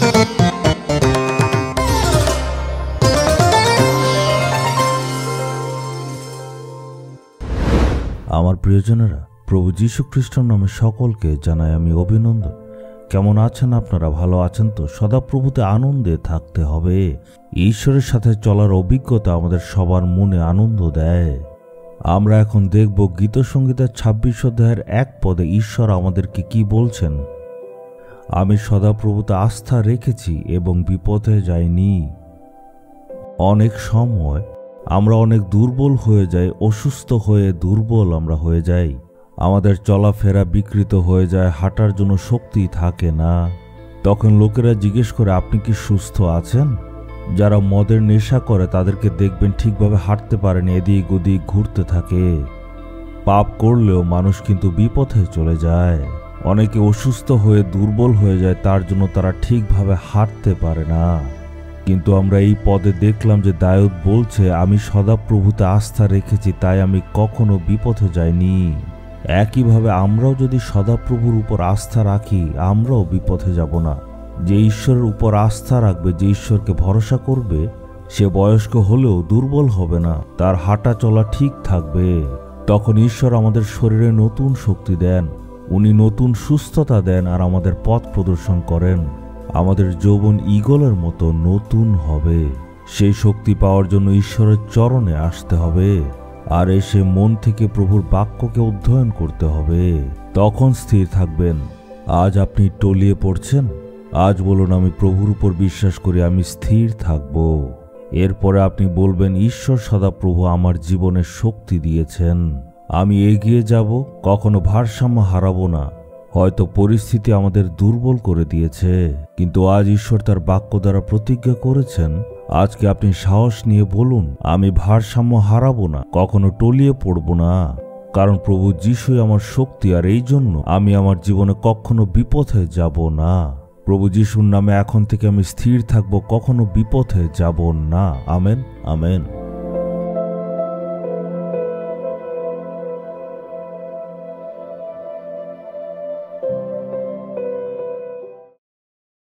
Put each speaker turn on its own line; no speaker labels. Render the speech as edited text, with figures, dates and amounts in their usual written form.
আমার প্রিয়জনেরা, প্রভু যীশু খ্রিস্টের নামে সকলকে জানাই আমি অভিনন্দন। কেমন আছেন আপনারা? ভালো আছেন তো? সদাপ্রভুতে আনন্দে থাকতে হবে। ঈশ্বরের সাথে চলার অভিজ্ঞতা আমাদের সবার মনে আনন্দ দেয়। আমরা এখন দেখব গীতসংগীতের 26 অধ্যায়ের 1 পদে ঈশ্বর আমাদেরকে কি বলছেন। আমি সদাপ্রভুতে আস্থা রেখেছি এবং বিপথে যাইনি। অনেক সময় আমরা অনেক দুর্বল হয়ে যাই, অসুস্থ হয়ে দুর্বল আমরা হয়ে যাই। আমাদের চলাফেরা বিকৃত হয়ে যায়, হাঁটার জন্য শক্তি থাকে না। তখন লোকেরা জিজ্ঞেস করে, আপনি কি সুস্থ আছেন? যারা মদের নেশা করে তাদেরকে দেখবেন ঠিকভাবে হাঁটতে পারেন, এদিক ওদিক ঘুরতে থাকে। পাপ করলেও মানুষ কিন্তু বিপথে চলে যায়। অনেকে অসুস্থ হয়ে দুর্বল হয়ে যায়, তার জন্য তারা ঠিকভাবে হাঁটতে পারে না। কিন্তু আমরা এই পদে দেখলাম যে দাউদ বলছে, আমি সদাপ্রভুতে আস্থা রেখেছি, তাই আমি কখনো বিপথে যাইনি। একইভাবে আমরাও যদি সদাপ্রভুর উপর আস্থা রাখি, আমরাও বিপথে যাব না। যে ঈশ্বরের উপর আস্থা রাখবে, যে ঈশ্বরকে ভরসা করবে, সে বয়স্ক হলেও দুর্বল হবে না, তার হাঁটা চলা ঠিক থাকবে। তখন ঈশ্বর আমাদের শরীরে নতুন শক্তি দেন, উনি নতুন সুস্থতা দেন আর আমাদের পথ প্রদর্শন করেন। আমাদের যৌবন ঈগলের মতো নতুন হবে। সেই শক্তি পাওয়ার জন্য ঈশ্বরের চরণে আসতে হবে আর এসে মন থেকে প্রভুর বাক্যকে অধ্যয়ন করতে হবে। তখন স্থির থাকবেন। আজ আপনি টলিয়ে পড়ছেন, আজ বলুন, আমি প্রভুর উপর বিশ্বাস করি, আমি স্থির থাকব। এরপরে আপনি বলবেন, ঈশ্বর সদাপ্রভু আমার জীবনে শক্তি দিয়েছেন, আমি এগিয়ে যাব, কখনো ভারসাম্য হারাবো না। হয়তো পরিস্থিতি আমাদের দুর্বল করে দিয়েছে, কিন্তু আজ ঈশ্বর তার বাক্য দ্বারা প্রতিজ্ঞা করেছেন। আজকে আপনি সাহস নিয়ে বলুন, আমি ভারসাম্য হারাবো না, কখনো টলিয়ে পড়ব না, কারণ প্রভু যীশুই আমার শক্তি, আর এই জন্য আমি আমার জীবনে কখনো বিপথে যাব না। প্রভু যীশুর নামে এখন থেকে আমি স্থির থাকবো, কখনো বিপথে যাব না। Amen, amen.